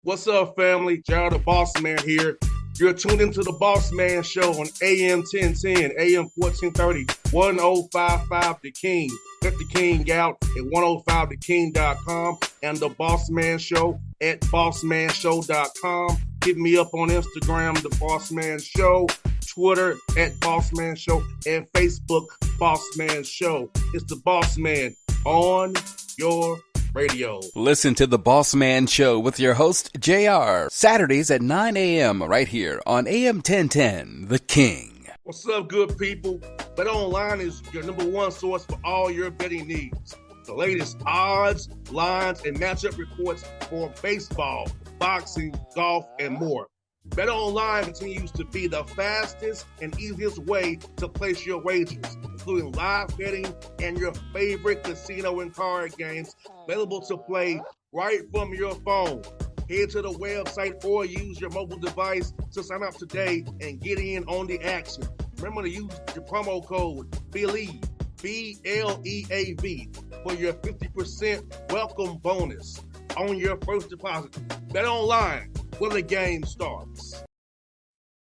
What's up, family? Gerald the Bossman here. You're tuned into the Bossman Show on AM 1010, AM 1430, 1055 The King. Check The King out at 105theking.com and the Bossman Show at bossmanshow.com. Hit me up on Instagram, The Bossman Show, Twitter at Bossman Show, and Facebook, Bossman Show. It's the Bossman on your radio. Listen to the Bossman Show with your host, JR, Saturdays at 9 a.m. right here on AM 1010, The King. What's up, good people? BetOnline is your number one source for all your betting needs. The latest odds, lines, and matchup reports for baseball, boxing, golf, and more. BetOnline continues to be the fastest and easiest way to place your wagers, including live betting and your favorite casino and card games available to play right from your phone. Head to the website or use your mobile device to sign up today and get in on the action. Remember to use your promo code BELIEVE, BLEAV, for your 50% welcome bonus on your first deposit. BetOnline, where the game starts.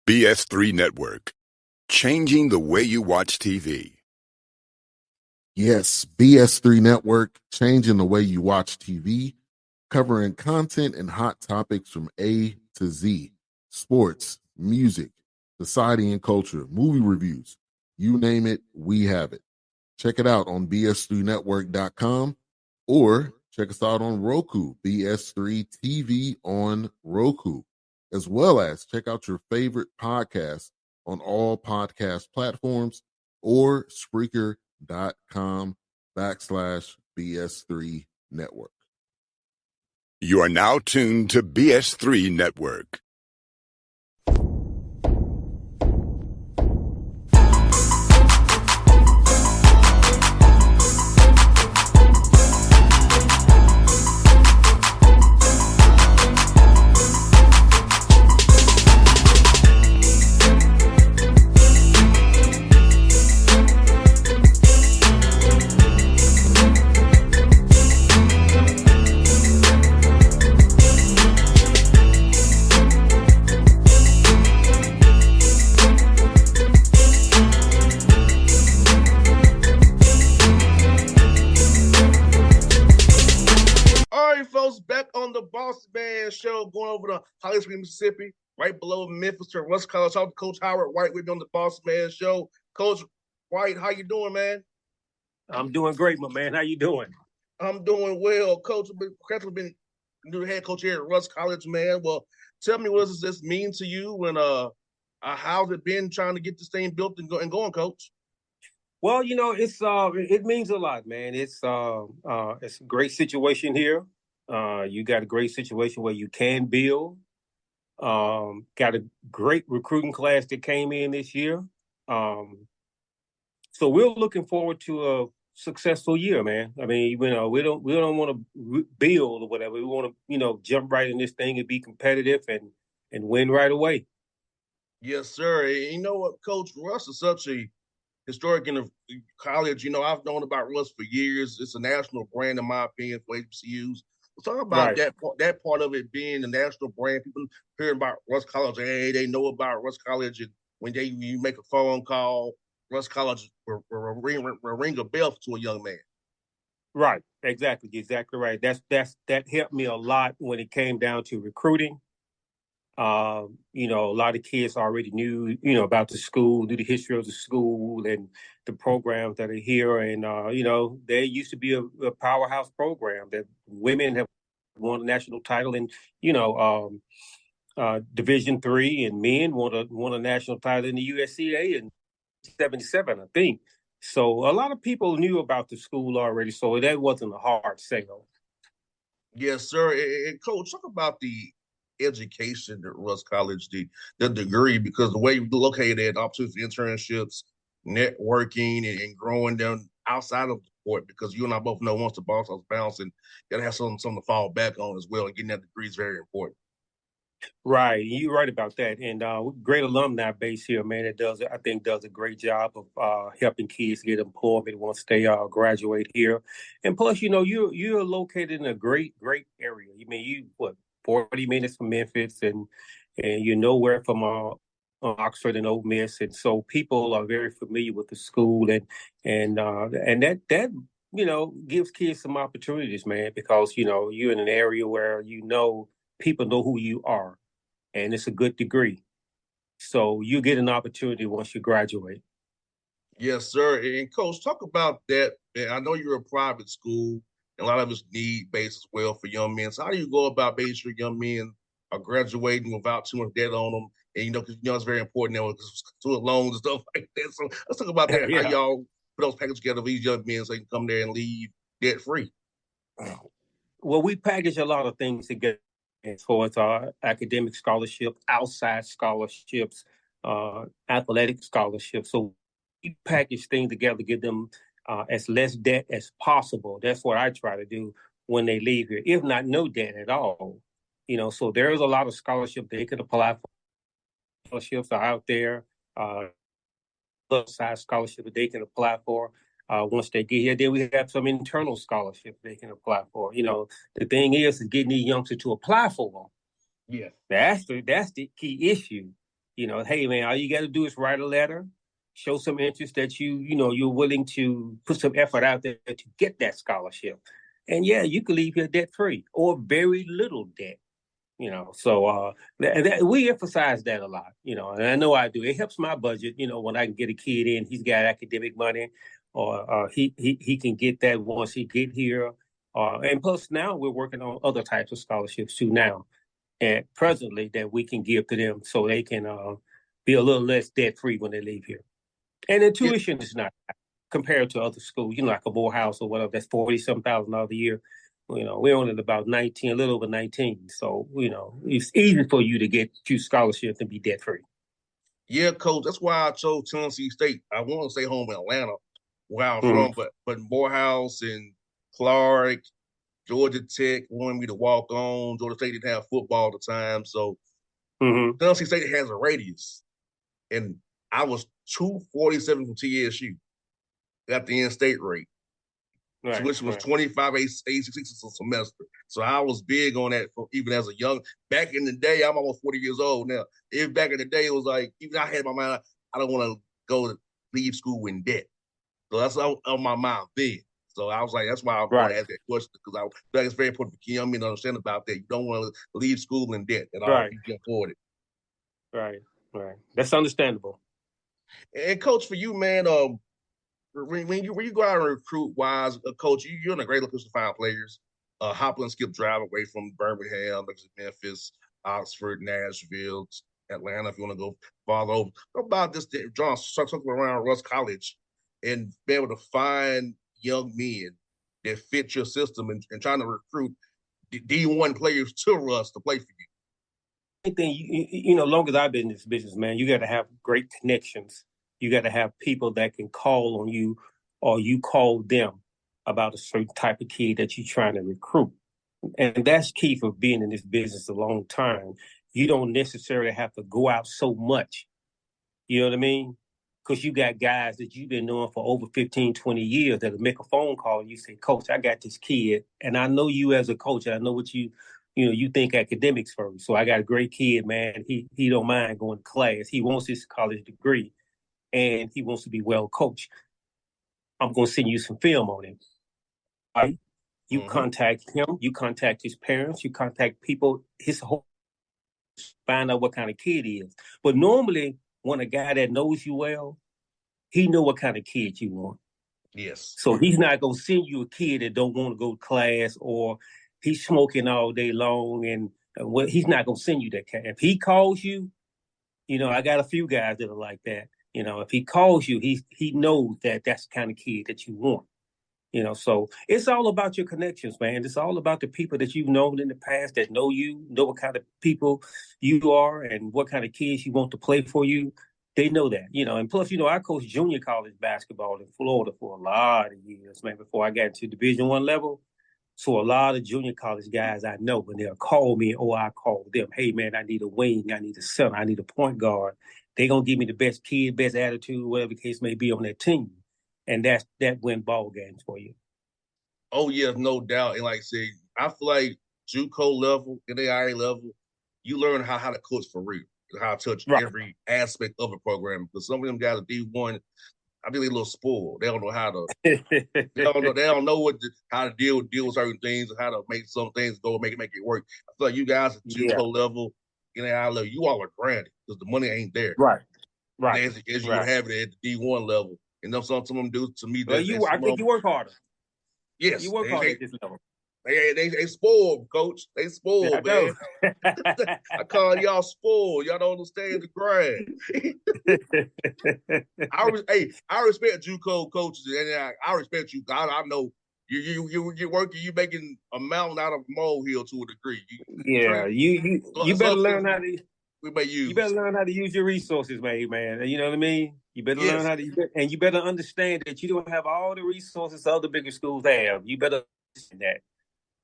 BS3 Network, changing the way you watch TV. Yes, BS3 Network, changing the way you watch TV, covering content and hot topics from A to Z, sports, music, society and culture, movie reviews, you name it, we have it. Check it out on bs3network.com or check us out on Roku, BS3 TV on Roku, as well as check out your favorite podcast on all podcast platforms or Spreaker.com/BS3 Network. You are now tuned to BS3 Network. Back on the Bossman Show, going over to Holly Springs, Mississippi, right below Memphis to Russ College. Talk to Coach Howard White. We're on the Bossman Show. Coach White, how you doing, man? I'm doing great, my man. How you doing? I'm doing well. Coach, I've been new head coach here at Russ College, man. Well, tell me, what does this mean to you, and how's it been trying to get this thing built and going, Coach? Well, you know, it means a lot, man. It's a great situation here. You got a great situation where you can build. Got a great recruiting class that came in this year. So we're looking forward to a successful year, man. I mean, we don't want to build or whatever. We want to, jump right in this thing and be competitive and win right away. Yes, sir. You know what, Coach? Russ is such a historic in the college. I've known about Russ for years. It's a national brand, in my opinion, for HBCUs. Talk about that part of it being a national brand. People hearing about Russ College, they know about Russ College, and when you make a phone call, Russ College will ring a bell to a young man. Right, exactly right. That helped me a lot when it came down to recruiting. A lot of kids already knew, about the school, knew the history of the school and the programs that are here. And, there used to be a powerhouse program that women have won a national title in, Division III, and men won a national title in the USCA in 77, I think. So a lot of people knew about the school already. So that wasn't a hard sale. Yes, sir. And Coach, talk about the education at Russ College, the degree, because the way you located it, opportunities, internships, networking, and growing them outside of the court, because you and I both know once the ball starts bouncing, you gotta have something to fall back on as well, and getting that degree is very important. Right, you're right about that. And great alumni base here, man. It does a great job of helping kids get employment once they graduate here. And plus, you're located in a great area. I mean, 40 minutes from Memphis, and you're nowhere from Oxford and Ole Miss, and so people are very familiar with the school, and that gives kids some opportunities, man, because you're in an area where people know who you are, and it's a good degree, so you get an opportunity once you graduate. Yes, sir. And coach, talk about that. And I know you're a private school, and a lot of it's need based as well for young men. So how do you go about making sure young men are graduating without too much debt on them? And because it's very important now with student loans and stuff like that. So let's talk about that. How Yeah. y'all put those packages together for these young men so they can come there and leave debt free? Well, we package a lot of things together as far as our academic scholarship, outside scholarships, athletic scholarships. So we package things together, give them as less debt as possible. That's what I try to do when they leave here, if not no debt at all. So there's a lot of scholarship they could apply for. Scholarships are out there. Outside scholarship that they can apply for once they get here. Then we have some internal scholarships they can apply for. The thing is getting these youngsters to apply for them. Yeah. That's the key issue. Hey man, all you got to do is write a letter, show some interest that you're willing to put some effort out there to get that scholarship, and yeah, you can leave here debt free or very little debt. So we emphasize that a lot, and I know I do. It helps my budget, when I can get a kid in, he's got academic money, or he can get that once he get here. And plus now we're working on other types of scholarships too now, and presently that we can give to them so they can be a little less debt free when they leave here. And the tuition is not compared to other schools, like a Morehouse or whatever, that's $40,000 a year. We're only about 19, a little over 19. So, it's easy for you to get two scholarships and be debt free. Yeah, coach. That's why I chose Tennessee State. I want to stay home in Atlanta, where I'm from, but Morehouse and Clark, Georgia Tech wanted me to walk on. Georgia State didn't have football at the time, so Tennessee State has a radius, and I was 247 from TSU. Got the in-state rate. Right, Tuition was 25, 86 a semester. So I was big on that even as a young, back in the day, I'm almost 40 years old now. If back in the day, it was like, even I had in my mind, I don't want to leave school in debt. So that's on my mind then. So I was like, that's why I want to ask that question, because I think it's very important for young men to understand about that. You don't want to leave school in debt at all if you can afford it. Right. That's understandable. And coach, for you, man, when you go out and recruit wise, coach, you're in a great location to find players. Hop and skip drive away from Birmingham, Memphis, Oxford, Nashville, Atlanta, if you want to go farther over. What about this, John, something around Russ College and be able to find young men that fit your system and trying to recruit D1 players to Russ to play for you? I think, long as I've been in this business, man, you got to have great connections. You got to have people that can call on you or you call them about a certain type of kid that you're trying to recruit. And that's key for being in this business a long time. You don't necessarily have to go out so much. You know what I mean? Because you got guys that you've been knowing for over 15, 20 years that'll make a phone call and you say, Coach, I got this kid. And I know you as a coach. I know what you think academics first. So I got a great kid, man. He don't mind going to class. He wants his college degree and he wants to be well coached. I'm going to send you some film on him. Right? You contact him, you contact his parents, you contact people, his whole, find out what kind of kid he is. But normally, when a guy that knows you well, he know what kind of kid you want. Yes. So he's not going to send you a kid that don't want to go to class or he's smoking all day long and he's not going to send you that kind. If he calls you, I got a few guys that are like that. If he calls you, he knows that that's the kind of kid that you want. So it's all about your connections, man. It's all about the people that you've known in the past that know you, know what kind of people you are and what kind of kids you want to play for you. They know that, and plus, I coached junior college basketball in Florida for a lot of years, man, before I got into Division I level. So a lot of junior college guys I know, when they'll call me or I call them, hey, man, I need a wing, I need a center, I need a point guard. They're going to give me the best kid, best attitude, whatever the case may be on that team. And that win ball games for you. Oh, yeah, no doubt. And like I said, I feel like JUCO level, NAIA level, you learn how to coach for real, how to touch Right. every aspect of a program. Because some of them guys at D1, I think they're a little spoiled. They don't know how to. They don't know how to deal with certain things, and how to make some things go, make it work. I feel like you guys at Yeah. JUCO level, NAIA level, you all are granted because the money ain't there. Right. And Right. as you Right. have it at the D1 level, and then some of them do to me. Well, I think you work harder. Yes, You work harder at this level. They spoiled, coach. They spoiled, I man. I call y'all spoiled. Y'all don't understand the grind. I respect JUCO coaches, and I respect you. I know you're working. You making a mountain out of a molehill to a degree. Yeah, you better learn how to. We may use. You better learn how to use your resources, man. You know what I mean? You better learn how to, and you better understand that you don't have all the resources other bigger schools have. You better understand that,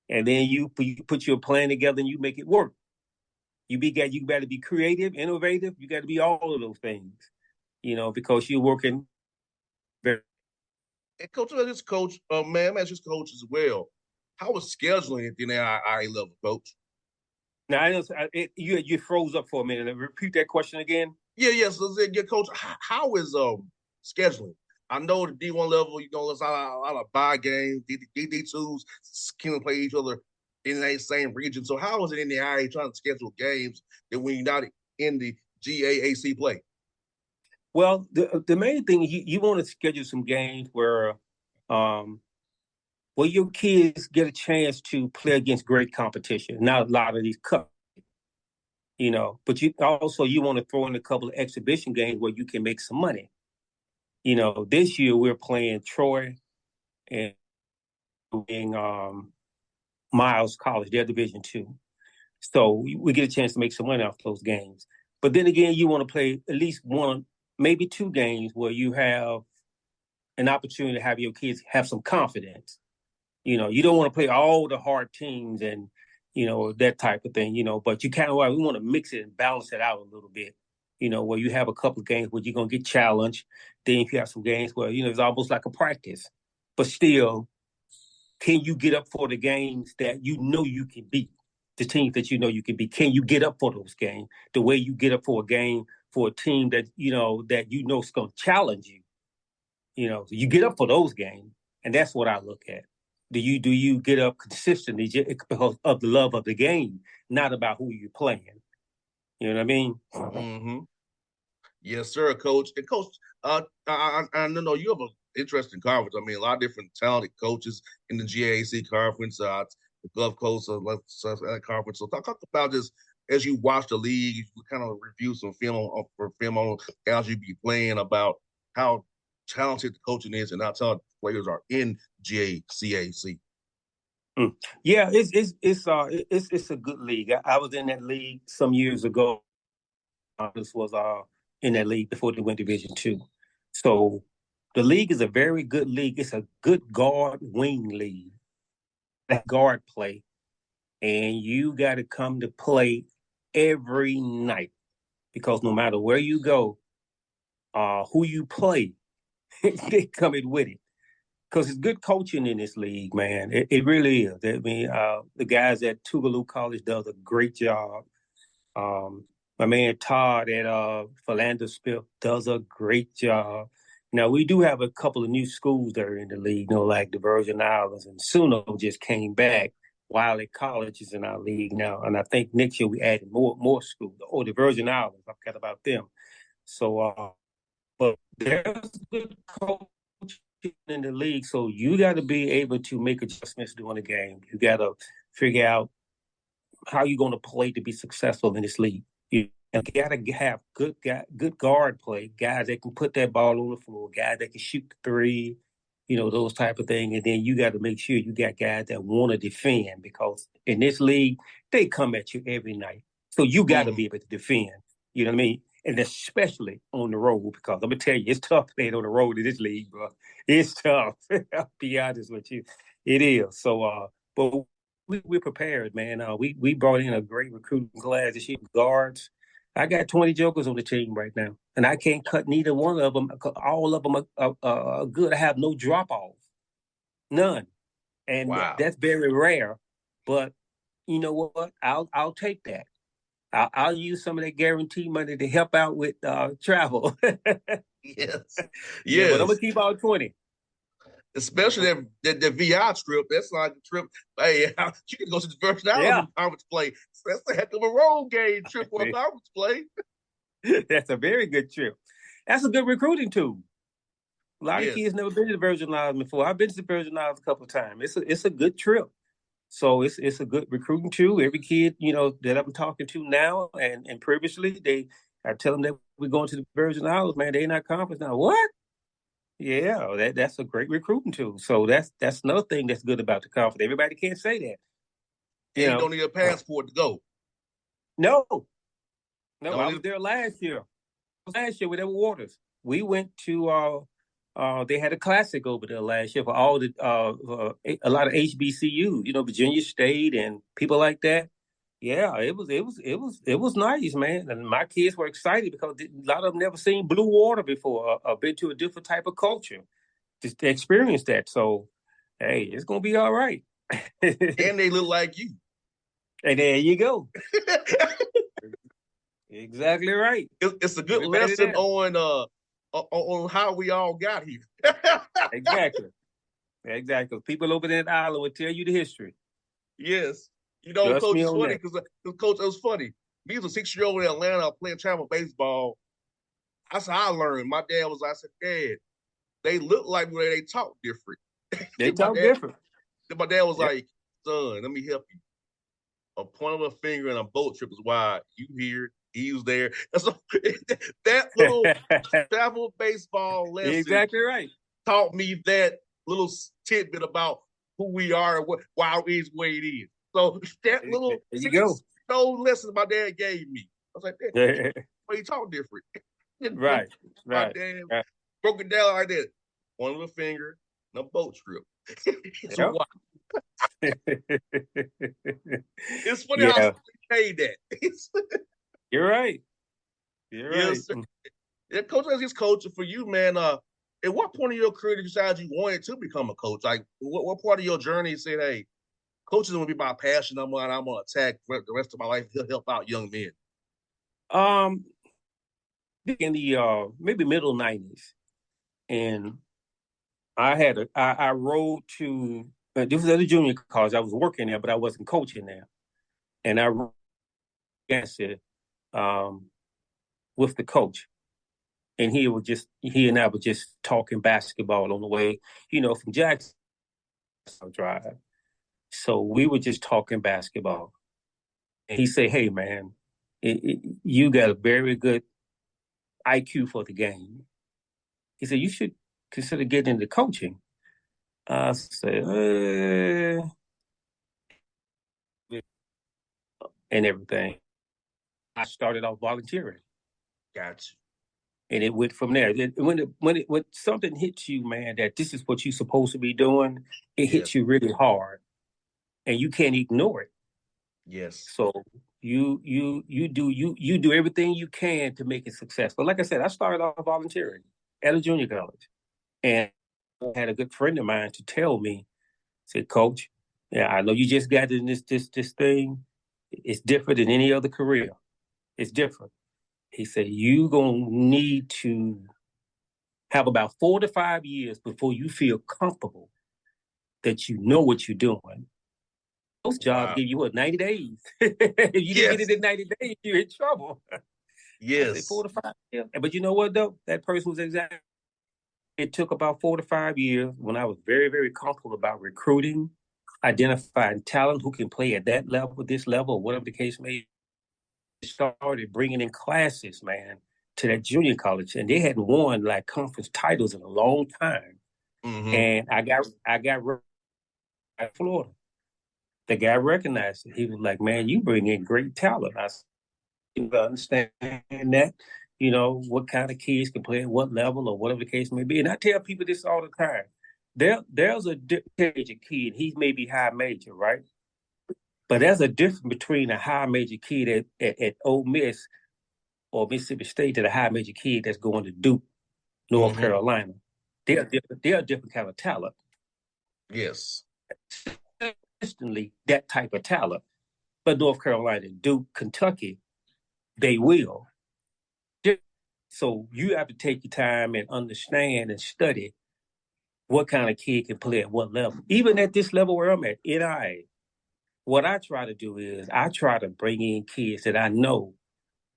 and then you put your plan together and you make it work. You got to be creative, innovative. You got to be all of those things, because you're working. And coach, man, as his coach as well. How was scheduling at the NAIA level, coach? Now, you froze up for a minute. Repeat that question again. Yeah. So, coach, how is scheduling? I know the D1 level, there's a lot of bye games. D2s can play each other in that same region. So how is it in the IA trying to schedule games that when you're not in the GAAC play? Well, the main thing, you want to schedule some games where your kids get a chance to play against great competition. Not a lot of these cups, but you want to throw in a couple of exhibition games where you can make some money. This year we're playing Troy and Miles College, they're Division II. So we get a chance to make some money off those games. But then again, you want to play at least one, maybe two games where you have an opportunity to have your kids have some confidence. You don't want to play all the hard teams and, that type of thing, but we want to mix it and balance it out a little bit, where you have a couple of games where you're going to get challenged. Then if you have some games where, it's almost like a practice, but still, can you get up for the games that you can beat? The teams that you can beat? Can you get up for those games the way you get up for a game for a team that, is going to challenge you? So you get up for those games, and that's what I look at. Do you get up consistently because of the love of the game, not about who you're playing? You know what I mean? Mm-hmm. Yes, sir, coach. And coach, I know you have an interesting conference. I mean, a lot of different talented coaches in the GAC conference, the Gulf Coast conference. So talk about this as you watch the league. You kind of review some film on as you be playing about how talented the coaching is and how talented players are in GACAC. Yeah, it's a good league. I was in that league some years ago. This was in that league before they went Division II. So the league is a very good league. It's a good guard wing league. That guard play, and you got to come to play every night because no matter where you go, who you play, they coming with it. Because it's good coaching in this league, man. It really is. I mean, the guys at Tougaloo College does a great job. My man Todd at Philander Smith does a great job. Now, we do have a couple of new schools that are in the league, like the Virgin Islands, and Suno just came back. Wiley College is in our league now, and I think next year we added more schools. Oh, the Virgin Islands, I forgot about them. So, but there's good coaching in the league, so you got to be able to make adjustments during the game. You got to figure out how you're going to play to be successful in this league. You got to have good guard play, guys that can put that ball on the floor, guys that can shoot the three, those type of things. And then you got to make sure you got guys that want to defend because in this league, they come at you every night. So you got to be able to defend. You know what I mean? And especially on the road, because I'm going to tell you, it's tough playing on the road in this league, bro. It's tough. I'll be honest with you. It is. So, but we're prepared, man. We brought in a great recruiting class this year, guards. I got 20 jokers on the team right now, and I can't cut neither one of them. All of them are good. I have no drop-off. None. And wow. That's very rare, but you know what? I'll take that. I'll use some of that guarantee money to help out with travel. Yes. Yeah, but I'm gonna Yes. keep all 20. Especially that VI trip. That's like a trip. Hey, you can go to the Virgin Islands Yeah, in conference play. That's a heck of a road game trip for a conference play. that's a very good trip. That's a good recruiting tool. A lot of Yes. kids never been to the Virgin Islands before. I've been to the Virgin Islands a couple of times. It's a good trip. So it's a good recruiting tool. Every kid, that I'm talking to now and previously, I tell them that we're going to the Virgin Islands, man. They're not conference now. What? Yeah, that's a great recruiting tool. So that's another thing that's good about the conference. Everybody can't say that. And you don't need a passport to go. No, I was Don't there last year. With Edward Waters. We went to they had a classic over there last year for all the a lot of HBCUs, Virginia State and people like that. Yeah, it was nice, man. And my kids were excited because a lot of them never seen blue water before or been to a different type of culture just to experience that. So, hey, it's gonna be all right. and they look like you. And there you go. Exactly right. It's a good lesson on how we all got here. Exactly. People over there in Ireland will tell you the history. Yes. Trust Coach, me it's on funny that. because Coach, it was funny. Me as a 6-year-old in Atlanta playing travel baseball, that's how I learned. My dad I said, Dad, they look like me, they talk different. They talk different. Then my dad was like, son, let me help you. A point of a finger and a boat trip is wide. You here, he was there. So, that little travel baseball lesson exactly right. taught me that little tidbit about who we are and why it is the way it is. So that little 6-year-old lesson my dad gave me. I was like, well, he talk different. Right. My dad broke it down like that. One little finger and a boat trip. It's wild. It's funny how somebody paid that. You're right. Yes, sir. Yeah, Coach, as his coach for you, man. At what point of your career did you decide you wanted to become a coach? Like, what part of your journey you said, "Hey, coaching is going to be my passion. I'm going to attack for the rest of my life to help out young men." In the maybe middle '90s, and I rode to this was at a junior college. I was working there, but I wasn't coaching there, and I rode against it with the coach. And he and I were just talking basketball on the way, from Jackson Drive. So we were just talking basketball. And he said, hey, man, you got a very good IQ for the game. He said, you should consider getting into coaching. I said, and everything. I started off volunteering. Gotcha. And it went from there. When something hits you, man, that this is what you're supposed to be doing, it hits you really hard, and you can't ignore it. Yes. So you do everything you can to make it successful. Like I said, I started off volunteering at a junior college, and I had a good friend of mine to tell me, said, Coach, yeah, I know you just got in this thing. It's different than any other career. It's different. He said, you going to need to have about 4 to 5 years before you feel comfortable that you know what you're doing. Those jobs give you, 90 days? If you didn't get it in 90 days, you're in trouble. Yes. I said 4 to 5 years. But you know what, though? That person was exactly. It took about 4 to 5 years when I was very, very comfortable about recruiting, identifying talent who can play at that level, this level, whatever the case may be. Started bringing in classes, man, to that junior college, and they hadn't won like conference titles in a long time. Mm-hmm. And I got at Florida. The guy recognized it. He was like, "Man, you bring in great talent." I understand that, what kind of kids can play at what level or whatever the case may be. And I tell people this all the time. There's a different kid. He may be high major, right? But there's a difference between a high major kid at Ole Miss or Mississippi State and a high major kid that's going to Duke, North Carolina. They're a different kind of talent. Yes. Instantly, that type of talent. But North Carolina, Duke, Kentucky, they will. So you have to take your time and understand and study what kind of kid can play at what level. Even at this level where I'm at, NIA, what I try to do is I try to bring in kids that I know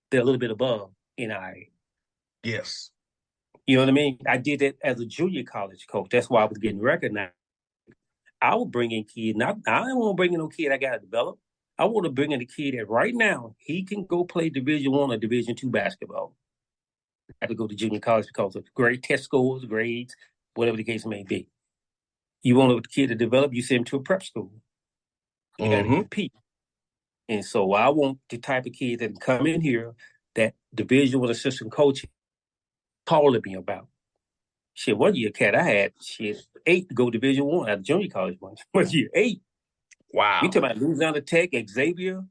they're a little bit above NIA. Yes. You know what I mean? I did that as a junior college coach. That's why I was getting recognized. I would bring in kids. I don't want to bring in no kid I got to develop. I want to bring in a kid that right now he can go play Division I or Division II basketball. I had to go to junior college because of great test scores, grades, whatever the case may be. You want a kid to develop, you send him to a prep school. You got to compete. And so I want the type of kid that can come in here that Division I assistant coach calling me about. Shit, one year, cat, I had 8 to go Division I at junior college one year, 8. Wow. We talking about Louisiana Tech, Xavier,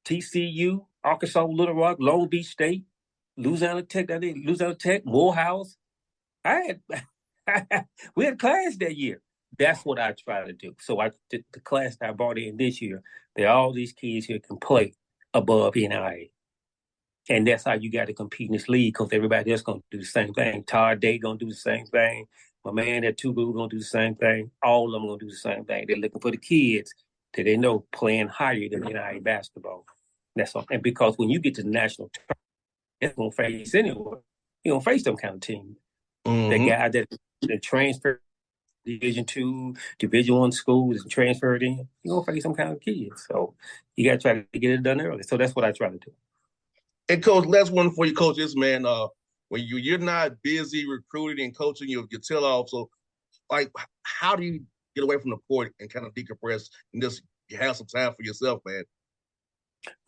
TCU, Arkansas, Little Rock, Long Beach State, Louisiana Tech, Morehouse. We had class that year. That's what I try to do. So the class that I brought in this year, all these kids here can play above NIA. And that's how you got to compete in this league because everybody else going to do the same thing. Todd Day going to do the same thing. My man at Tubu going to do the same thing. All of them going to do the same thing. They're looking for the kids that they know playing higher than NIA basketball. That's all. And because when you get to the national tournament, it's going to face anywhere. You're going to face them kind of team. The guy that transferred Division II, Division I schools and transferred in, you're going to face some kind of kids. So you got to try to get it done early. So that's what I try to do. And Coach, last one for you, coaches, man. When you're not busy recruiting and coaching your tail off, so like, how do you get away from the court and kind of decompress and just have some time for yourself, man?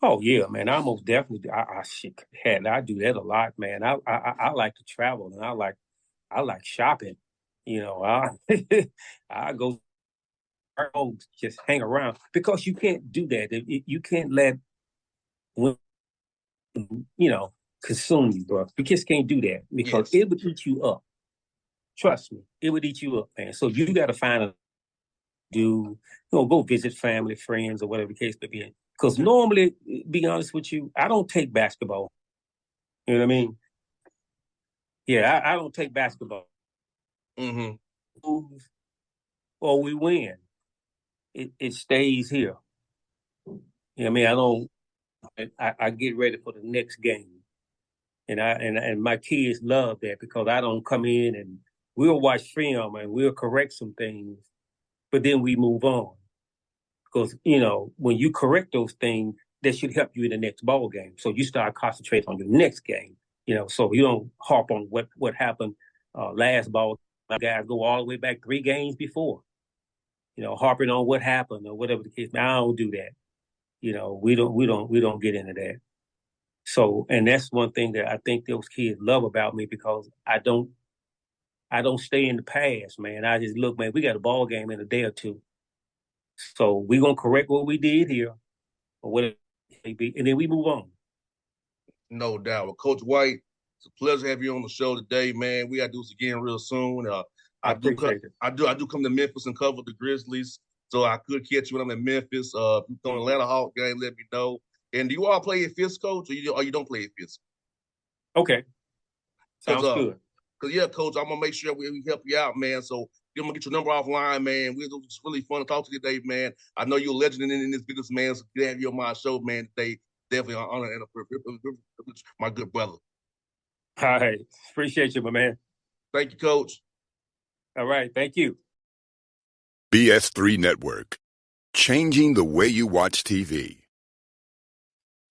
Oh yeah, man. I most definitely. I do that a lot, man. I like to travel and I like shopping. You know, I go just hang around because you can't do that. You can't let consume you, bro. You just can't do that because it would eat you up. Trust me, it would eat you up, man. So you got to find go visit family, friends, or whatever the case may be. Because normally, be honest with you, I don't take basketball. You know what I mean? Yeah, I don't take basketball. Or we win. It stays here. You know what I mean? I get ready for the next game. And my kids love that because I don't come in and we'll watch film and we'll correct some things, but then we move on. Because, when you correct those things, that should help you in the next ball game. So you start concentrating on your next game, so you don't harp on what happened last ball. My guys go all the way back 3 games before, harping on what happened or whatever the case. I don't do that. We don't get into that. So, and that's one thing that I think those kids love about me because I don't stay in the past, man. I just look, man, we got a ball game in a day or two. So we're going to correct what we did here or whatever it may be, and then we move on. No doubt. Well, Coach White, it's a pleasure to have you on the show today, man. We got to do this again real soon. I do come to Memphis and cover the Grizzlies, so I could catch you when I'm in Memphis. If you're on Atlanta Hawk game, let me know. And do you all play at Fisk, Coach, or you don't play at Fisk? Okay. Sounds good. Because, yeah, Coach, I'm going to make sure we help you out, man. So I'm going to get your number offline, man. It's really fun to talk to you today, man. I know you're a legend in this business, man. So to have you on my show, man, today, definitely an honor and a privilege, my good brother. All right. Appreciate you, my man. Thank you, Coach. All right. Thank you. BS3 Network. Changing the way you watch TV.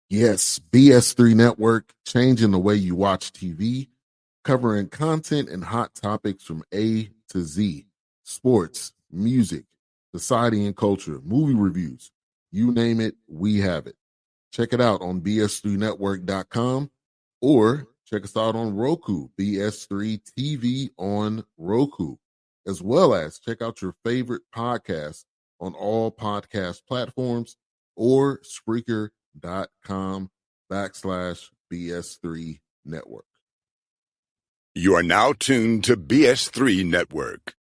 Yes, BS3 Network, changing the way you watch TV, covering content and hot topics from A to Z, sports, music, society and culture, movie reviews, you name it, we have it. Check it out on bs3network.com or check us out on Roku, BS3 TV on Roku, as well as check out your favorite podcast on all podcast platforms or Spreaker.com/BS3 Network. You are now tuned to BS3 Network.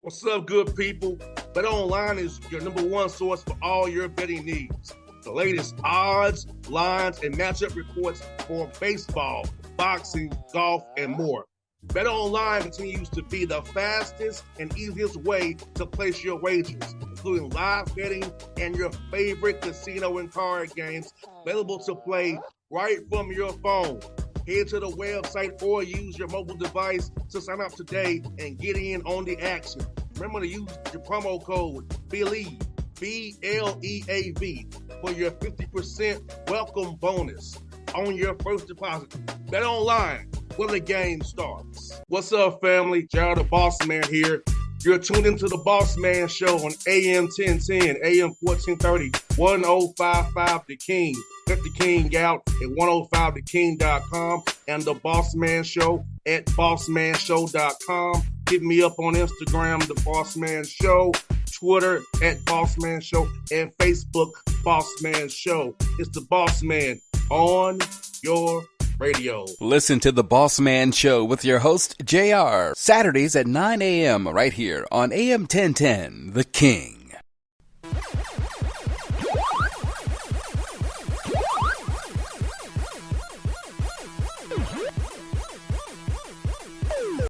What's up, good people? Bet Online is your number one source for all your betting needs. the latest odds, lines, and matchup reports for baseball, boxing, golf, and more. BetOnline continues to be the fastest and easiest way to place your wagers, including live betting and your favorite casino and card games available to play right from your phone. Head to the website or use your mobile device to sign up today and get in on the action. Remember to use your promo code BELIEVE, BLEAV, for your 50% welcome bonus on your first deposit. BetOnline, where the game starts. What's up, family? Jared the Bossman here. You're tuned into the Bossman Show on AM 1010, AM 1430, 1055 The King. Check The King out at 105theking.com and the Bossman Show at bossmanshow.com. Hit me up on Instagram, The Bossman Show, Twitter at Bossman Show, and Facebook, Bossman Show. It's the Bossman on your radio. Listen to The Bossman Show with your host, JR, Saturdays at 9 a.m. right here on AM 1010, The King.